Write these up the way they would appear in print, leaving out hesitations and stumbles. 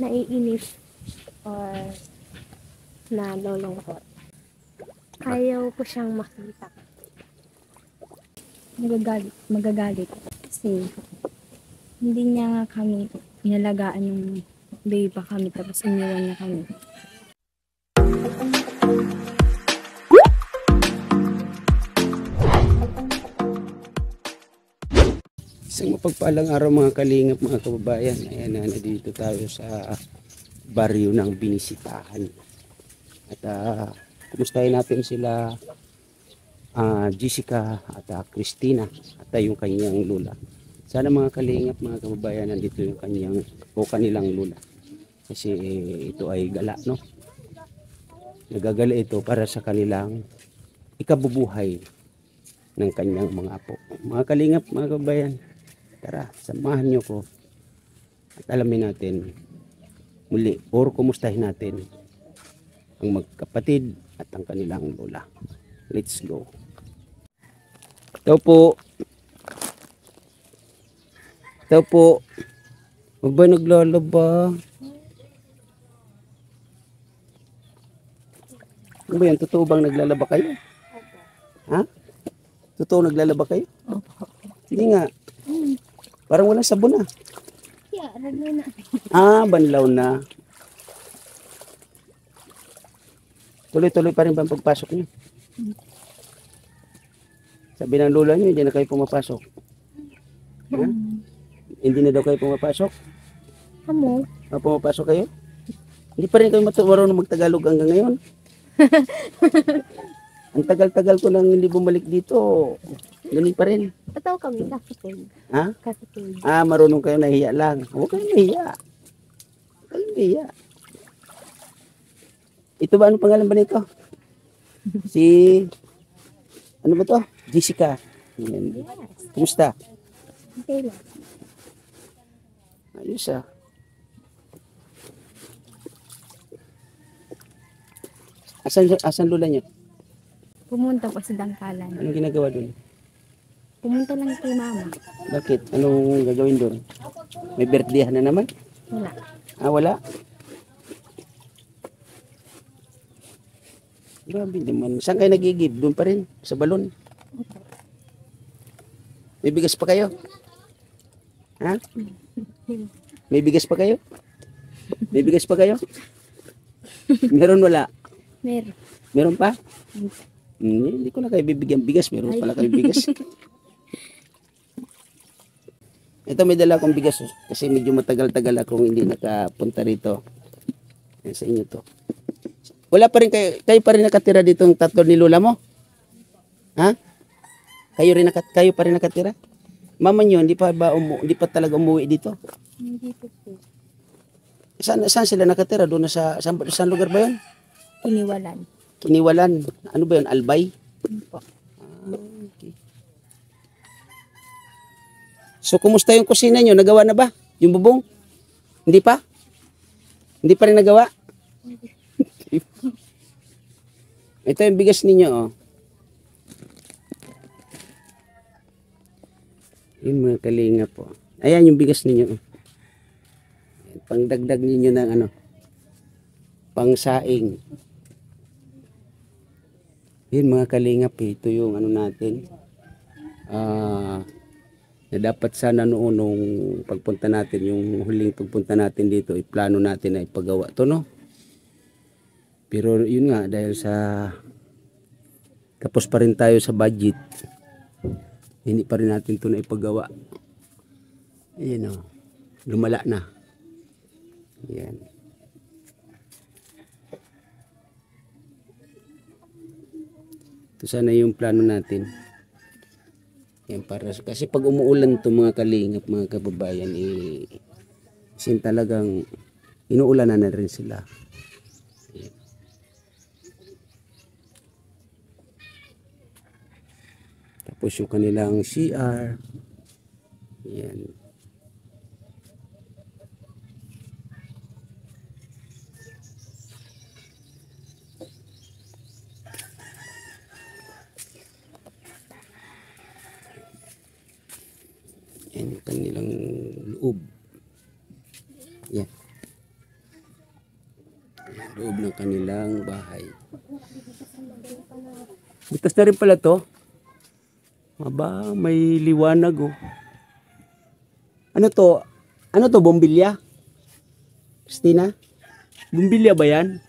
naiinis or nalulungkot. Ayaw ko siyang makita. Magagalit. Kasi hindi niya nga kami inalagaan yung baby pa kami tapos iniwan niya kami. Isang mapagpalang araw mga kalingap, mga kababayan. Ayan na, nandito tayo sa baryo ng Binisitahan. At kumustahin natin sila Jessica at Christina at yung kanyang lula. Sana mga kalingap, mga kababayan, nandito yung kanilang lula. Kasi ito ay gala, no? Nagagala ito para sa kanilang ikabubuhay ng kanyang mga apo. Mga kalingap, mga kababayan, tara, samahan nyo ko at alamin natin muli or kumustahin natin ang magkapatid at ang kanilang lola. Let's go. Ito po. Ito po. Huwag ba naglalaba? Ano ba yan? Totoo bang naglalaba kayo? Ha? Totoo naglalaba kayo? Opo. Sige nga. Parang walang sabon na. Yeah, ano na. Banlaw na. Tuloy-tuloy pa rin ba ang pagpasok niyo? Sabi ng lola niyo, hindi na kayo pumapasok. Ha? Hindi na daw kayo pumapasok? Amo? Pumapasok kayo? Hindi pa rin kayo marunong magtagalog hanggang ngayon. Ang tagal-tagal ko nang hindi bumalik dito. Ganun pa rin. Tataw kami, kasapig. Ha? Kasapig. Marunong kayo, nahiya lang. Huwag kayo nahiya. Huwag kayo nahiya. Ito ba, ano pangalan ba nito? Si, ano ba to? Jessica. Yan. Yes. Kumusta? Okay lang. Ayos ah. Asan lula niyo? Pumunta po sa Dangkalan. Anong ginagawa doon? Pumunta lang kay mama. Bakit? Anong gagawin doon? May birthday na naman? Wala. Wala? Grabe naman. Saan kayo nagigib? Doon pa rin? Sa balon? Opo. May bigas pa kayo? Ha? May bigas pa kayo? May bigas pa kayo? Meron wala? Meron. Meron pa? Hindi ko na kayo bibigyan bigas. Meron pala kayo bigas. Ito may dala akong bigas kasi medyo matagal-tagal akong hindi nakapunta rito. Yan sa inyo to. Wala pa rin kayo pa rin nakatira dito ng tatlo ni lola mo? Ha? Kayo pa rin nakatira? Mama niyo hindi pa talaga umuwi dito? Hindi po po. Saan sila nakatira? Doon saan lugar ba 'yon? Iniwalan. Kiniwalan. Ano ba 'yon? Albay? Opo. Okay. So kumusta yung kusina niyo? Nagawa na ba? Yung bubong? Hindi pa? Hindi pa rin nagawa? Ito yung bigas ninyo, oh. Yung mga kalinga po. Ayan yung bigas ninyo, oh. Pangdagdag ninyo ng pangsaing. Yun mga kalingap, ito yung natin. Na dapat sana noon nung pagpunta natin, yung huling pagpunta natin dito, plano natin na ipagawa to, no? Pero yun nga, dahil sa tapos pa rin tayo sa budget, hindi pa rin natin ito na ipagawa. Ayan o, lumala na. Ayan. Ito sana yung plano natin. Yan, kasi pag umuulan to mga kalingap, mga kababayan, sin talagang inuulanan na rin sila. Yan. Tapos yung kanilang CR. Yan. Yan yung kanilang loob. Yan. Loob ng kanilang bahay. Butas na rin pala to. Aba, may liwanag oh. Ano to? Ano to, bombilya? Christina? Bombilya ba yan?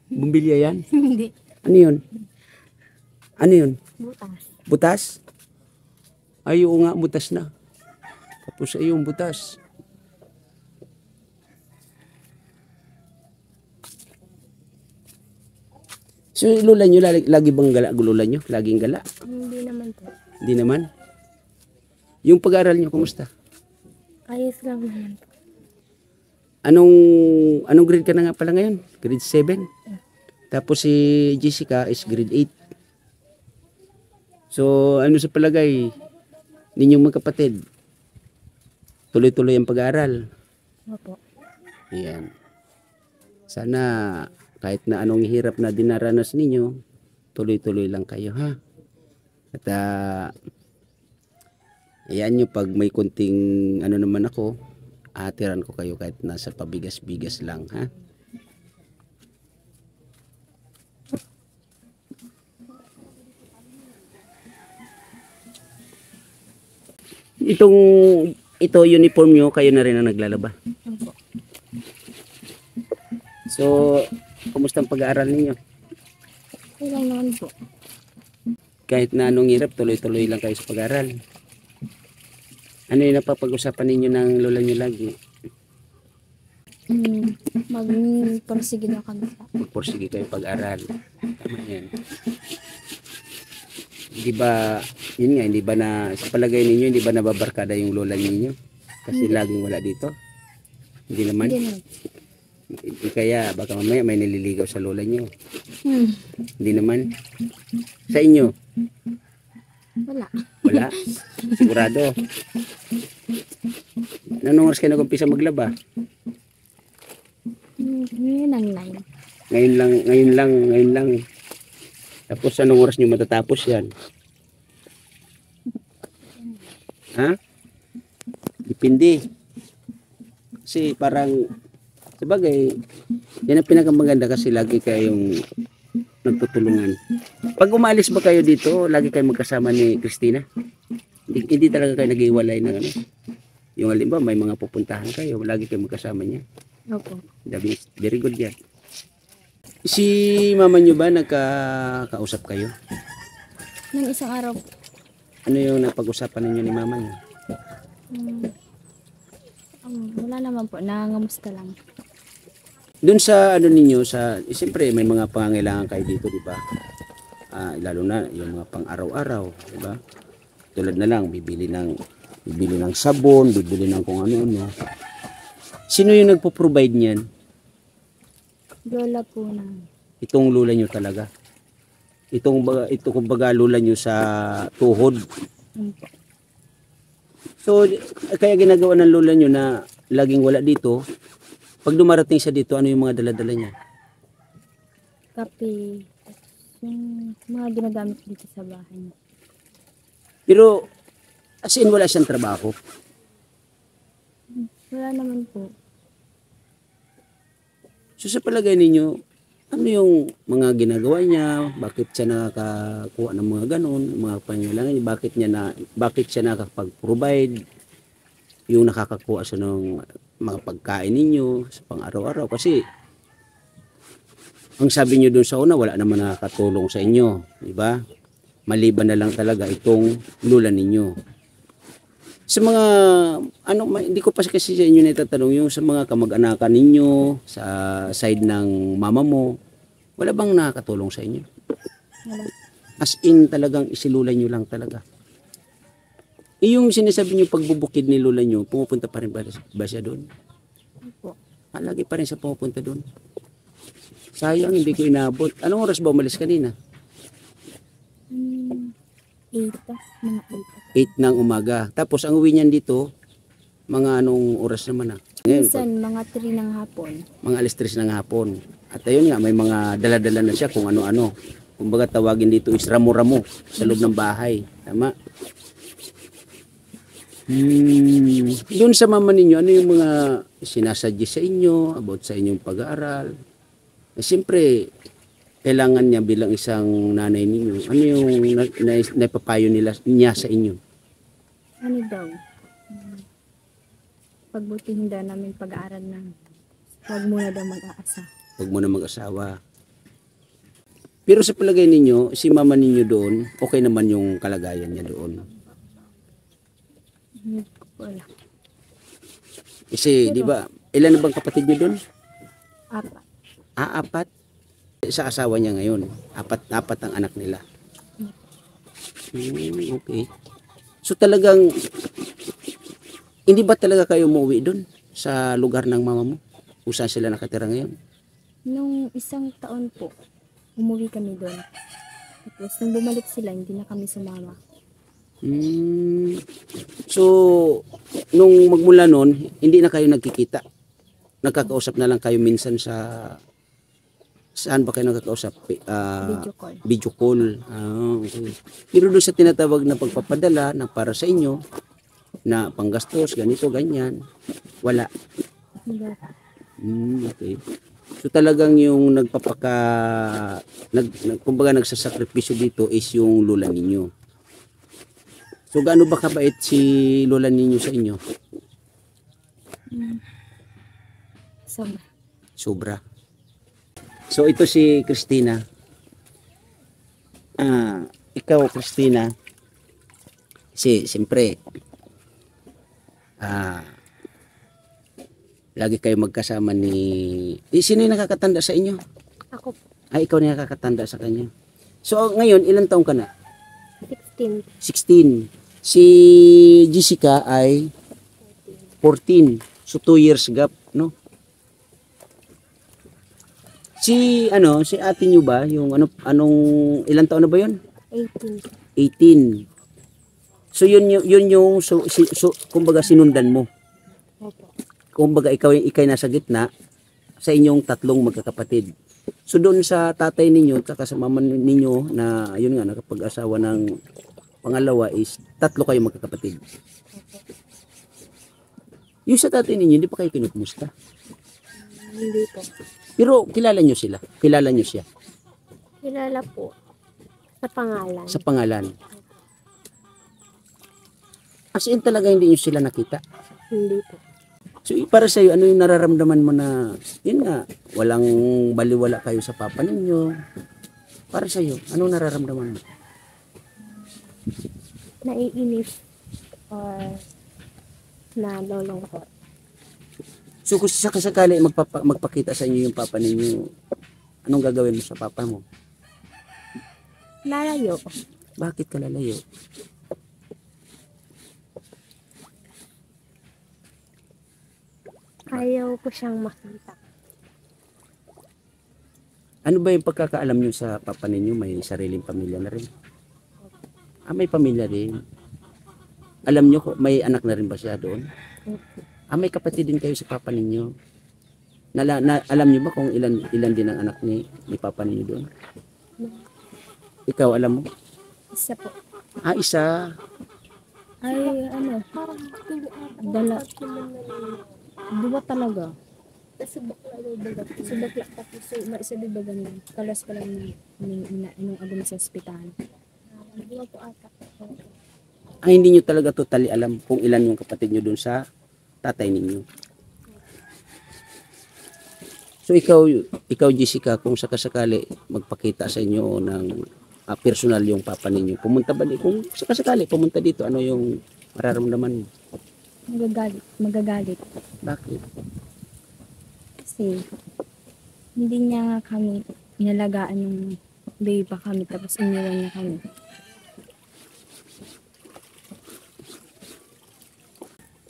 Bombilya yan? Hindi. Ano yun? Ano yun? Butas. Butas? Ay, oo nga, butas na. Tapos ay yung butas. So, lula nyo, lagi bang gala? Lula nyo? Laging gala? Hindi naman po. Hindi naman. Yung pag-aaral nyo, kumusta? Ayos lang naman po. Anong grade ka na nga pala ngayon? Grade 7? Tapos si Jessica is grade 8. So, ano sa palagay ninyong magkapatid? Tuloy-tuloy ang pag-aaral. Opo. Ayan. Sana kahit na anong hirap na dinaranas ninyo, tuloy-tuloy lang kayo, ha? At ayan nyo, pag may kunting ano naman ako, atiran ko kayo kahit nasa pabigas-bigas lang, ha? Ito uniform nyo, kayo na rin ang naglalaba. Opo. So, kumusta ang pag-aaral ninyo? Okay lang naman po. Kahit na anong hirap, tuloy-tuloy lang kayo sa pag-aaral. Ano yung napapag-usapan ninyo ng lola nyo lagi? Mag-persige na kami sa. Magpursige kayo pag-aral. Tama yan. Hindi ba, yun nga, hindi ba na, sa palagay ninyo, hindi ba nababarkada yung lola ninyo? Kasi laging wala dito? Hindi naman? Hindi naman. Kaya baka mamaya may nililigaw sa lola nyo. Hmm. Hindi naman? Sa inyo? Wala. Wala? Sigurado? Anong oras kayo nag-umpisa maglaba? Ngayon ang 9. Ngayon lang. Tapos anong oras nyo matatapos yan? Ha? Depende. Kasi parang, sabagay, yan ang pinakamaganda kasi lagi kayong nagtutulungan. Pag umalis ba kayo dito, lagi kayo magkasama ni Christina? Hindi talaga kayo nag-iwalay ng ano? Yung halimbawa, may mga pupuntahan kayo, lagi kayo magkasama niya. Opo. Very good yan. Si mama nyo ba nagkakausap kayo? Nang isang araw, Ano yung napag-usapan ninyo ni mama nyo? wala naman po. Nangangamusta lang. Doon sa ano ninyo, siyempre may mga pangangailangan kayo dito, di ba? Lalo na yung mga pang araw-araw, di ba? Tulad na lang, bibili ng sabon, bibili ng kung ano-ano. Sino yung nagpo-provide niyan? Lola po na. Itong lula nyo talaga. Ito kumbaga lula nyo sa tuhod. So, kaya ginagawa ng lula nyo na laging wala dito. Pag dumarating siya dito, ano yung mga dala-dala niya? Kape. Yung mga ginagamit dito sa bahay. Pero, as in, wala siyang trabaho. Wala naman po. So, sa palagay ninyo, ano yung mga ginagawa niya? Bakit siya nakakakuha ng mga ganon, mga pangailangan niya? Bakit siya nakakapag-provide? Yung nakakakuha siya ng mga pagkain ninyo sa pang-araw-araw. Kasi, ang sabi niyo doon sa una, wala naman nakakatulong sa inyo. Diba? Maliban na lang talaga itong lula ninyo. Sa mga, hindi ko pa kasi sa inyo natatanong, yung sa mga kamag-anakan ninyo, sa side ng mama mo, wala bang nakakatulong sa inyo? Wala. As in talagang isilula nyo lang talaga. Yung sinasabi nyo pagbubukid ni lula nyo, pumupunta pa rin ba siya doon? Opo. Lagi pa rin siya pumupunta doon. Sayang, hindi ko inabot. Anong oras ba umalis kanina? 8. Mga 8 ng umaga. Tapos ang uwi niyan dito, mga anong oras naman na? 8. Ngayon, Minsan, mga 3 ng hapon. mga alas 3 ng hapon. At ayun nga, may mga dala-dala na siya kung ano-ano. Kumbaga tawagin dito is ramo-ramo sa loob ng bahay. Tama? Doon sa mama ninyo, ano yung mga sinasuggest sa inyo about sa inyong pag-aaral? Siyempre, kailangan niya bilang isang nanay ninyo. Ano yung naipapayo niya sa inyo? Ano daw? Pagbutihin daw namin pag-aaral na huwag muna daw mag-aasa. Huwag mo na mag-asawa. Pero sa palagay ninyo, si mama ninyo doon, okay naman yung kalagayan niya doon. Hindi ko alam. Kasi, di ba, ilan na bang kapatid niyo doon? Apat. Apat. Sa asawa niya ngayon, apat ang anak nila. Okay. So talagang, hindi ba talaga kayo umuwi doon sa lugar ng mama mo? Kung saan sila nakatira ngayon? Nung isang taon po, umuwi kami doon. Tapos nung bumalik sila, hindi na kami sumama. So, nung magmula noon, hindi na kayo nagkikita. Nagkakausap na lang kayo minsan sa... Saan ba kayo nagkakausap? Video call. Video call. Okay. Pero doon sa tinatawag na pagpapadala na para sa inyo, na panggastos, ganito, ganyan, wala. Wala. Okay. So talagang yung kumbaga nagsasakripisyo dito is yung lola ninyo. So gaano ba kabait si lola ninyo sa inyo? Sobra. Sobra. So ito si Christina. Ikaw Christina, siyempre, lagi kayo magkasama ni... Sino yung nakakatanda sa inyo? Ako, Ikaw na nakakatanda sa kanya. So ngayon, ilang taong ka na? 16. 16. Si Jessica ay 14. So 2 years gap, no? Si ate niyo ba, yung anong ilang taon na ba 'yon? 18. 18. So yun yung kumbaga sinundan mo. Opo. Kumbaga ikaw nasa gitna sa inyong tatlong magkakapatid. So doon sa tatay ninyo at sa mama ninyo na yun nga nakapag-asawa ng pangalawa is tatlo kayo magkakapatid. Yung sa tatay ninyo, hindi pa kayo kinukumusta? Hindi po. Pero kilala nyo sila? Kilala nyo siya? Kilala po. Sa pangalan. Sa pangalan? As in talaga hindi nyo sila nakita? Hindi po. So para sa iyo, ano yung nararamdaman mo na, yun nga, walang baliwala kayo sa papa ninyo? Para sa iyo, anong nararamdaman mo? Naiinis or nalolungkot. So kung sakasakali magpakita sa inyo yung papa ninyo, anong gagawin mo sa papa mo? Lalayo. Bakit ka lalayo? Ayaw ko siyang makita. Ano ba yung pagkakaalam nyo sa papa ninyo? May sariling pamilya na rin? May pamilya rin. Alam nyo, may anak na rin ba siya doon? May kapatid din kayo sa papa ninyo. Alam nyo ba kung ilan din ang anak ni papa ninyo doon? Ikaw, alam mo? Isa po. Isa. Ay, dua talaga. Subakla tapos maisa di ba ganun? Kalas pa lang nung agam sa ospital. Dua po ata. Hindi nyo talaga totally alam kung ilan yung kapatid nyo doon sa tatay ninyo. So ikaw Jessica, kung sakasakali magpakita sa inyo ng personal yung papa ninyo, pumunta ba kung sakasakali pumunta dito, ano yung mararamdaman mo? Magagalit. Bakit? Kasi hindi niya nga kami inalagaan yung baby pa kami tapos iniwan niya kami.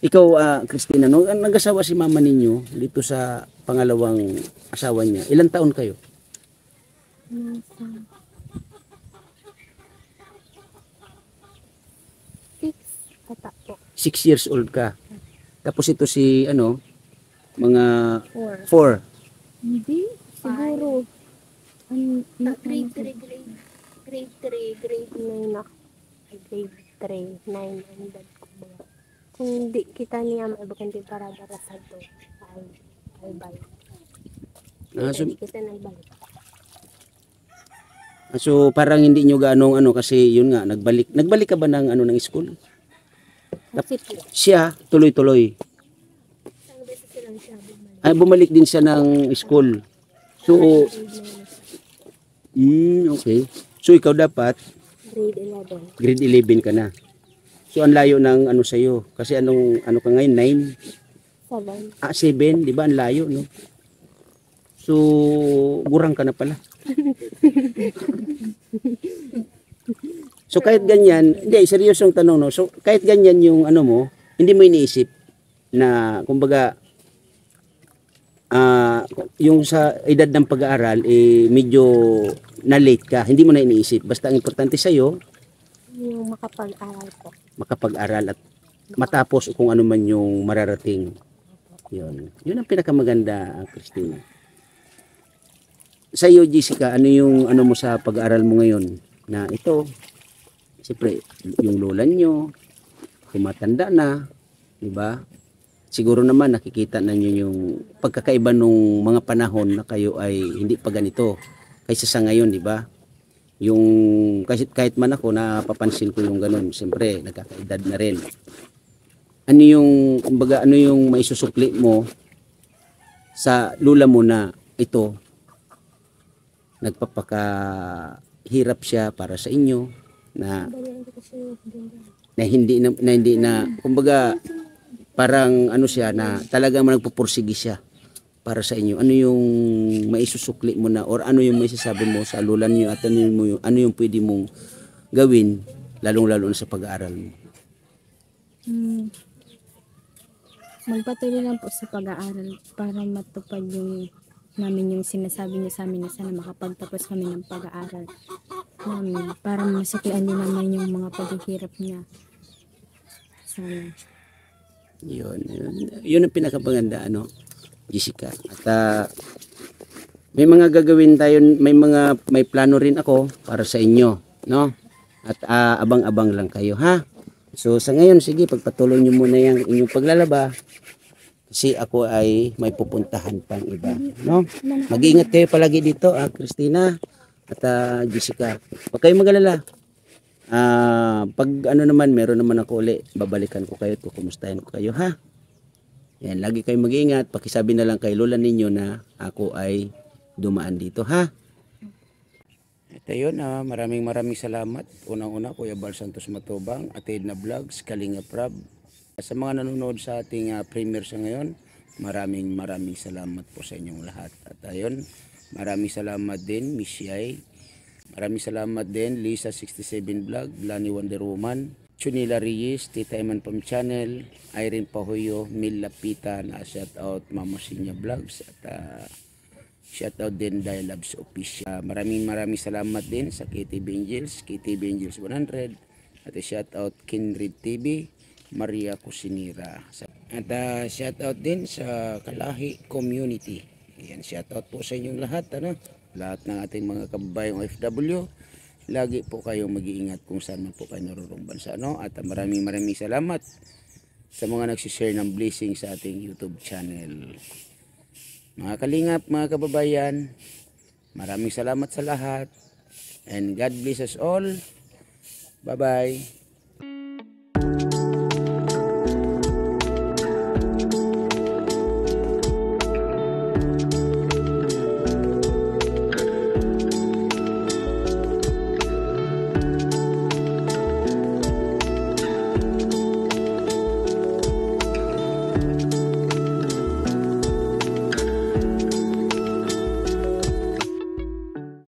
Ikaw, Christina, nung nag-asawa si mama ninyo dito sa pangalawang asawa niya, ilang taon kayo? Nasa 6 ata po. 6 years old ka. Tapos ito si, mga 4. 4. Hindi, siguro. Grade 3, grade 9 ako. Grade 3, 9 ang dad ko ba? kung di kita niya maibakan di para sa to ay balik. So, Hindi kita nagbalik. so parang hindi nyo ganong ano kasi yun nga nagbalik. Nagbalik ka ba ng ano ng school? Kasi po, Siya tuloy-tuloy. isang beses lang siya bumalik. Ay bumalik din siya ng school. So okay. So ikaw dapat Grade 11. grade 11 ka na. So ang layo ng ano sa iyo kasi ano ka ngayon 9 7. 7, di ba? Ang layo, no? So gurang ka na pala. So kahit ganyan, hindi seryosong tanong, no. So kahit ganyan yung ano mo, hindi mo iniisip na kumbaga yung sa edad ng pag-aaral medyo na late ka, hindi mo na iniisip. Basta ang importante sa iyo Yung makapag-aral po. makapag-aral at matapos kung ano man yung mararating. Yun ang pinakamaganda, Christina. Sa iyo, Jessica, ano yung ano mo sa pag-aaral mo ngayon? Na ito, siyempre, yung lola nyo, tumatanda na, di ba? Siguro naman nakikita na nyo yung pagkakaiba nung mga panahon na kayo ay hindi pa ganito kaysa sa ngayon, di ba? Yung kahit man ako napapansin ko yung ganun, siyempre nagkakaedad na rin. Ano yung kumbaga ano yung maisusukli mo sa lula mo na ito nagpapakahirap siya para sa inyo na hindi na kumbaga parang ano siya na talagang nagpupursige siya para sa inyo. Ano yung maisusukli mo na or ano yung maisasabi mo sa lula niyo at ano yung pwede mong gawin lalong-lalo na sa pag-aaral mo? Magpatuloy lang po sa pag-aaral para matupad yung namin yung sinasabi niyo sa amin na sana makapagtapos kami ng pag-aaral namin para masuklian din naman yung mga paghihirap niya. Sana. Yun ang pinakapaganda, ano, Jessica. At may mga gagawin tayo, may plano rin ako para sa inyo, no? At abang-abang lang kayo, ha? So sa ngayon, sige, pagpatuloy nyo muna yung inyong paglalaba kasi ako ay may pupuntahan pang iba, no? Mag-iingat kayo palagi dito, Christina at Jessica. Huwag kayong mag-alala. Pag ano naman, meron naman ako uli, babalikan ko kayo at kukumustahin ko kayo, ha? Yan, lagi kayong mag-iingat. Pakisabi na lang kay lola ninyo na ako ay dumaan dito, ha? Ito yun, maraming salamat. Unang-una, Kuya Bal Santos Matubang, Atid na Vlogs, Kalinga Prab. Sa mga nanonood sa ating premiere sa ngayon, maraming salamat po sa inyong lahat. At ayun, maraming salamat din, Miss Yay. Maraming salamat din, Lisa67 Vlog, Lani Wonder Woman, Chunila Reyes, Tita Eman Pam Channel, Irene Pahuyo, Mil Lapita, na shoutout Mama Sinya Vlogs, at shoutout din Dai Labs Official. Maraming salamat din sa KTV Angels, KTV Angels 100, at shoutout Kindred TV, Maria Cusinira. At shoutout din sa Kalahi Community. Yan, shoutout po sa inyong lahat, lahat ng ating mga kababayang OFW. Lagi po kayong mag-iingat kung saan man po kayo narorong bansa, At maraming salamat sa mga nagsishare ng blessing sa ating YouTube channel. Mga kalingap, mga kababayan, maraming salamat sa lahat. And God bless us all. Bye-bye.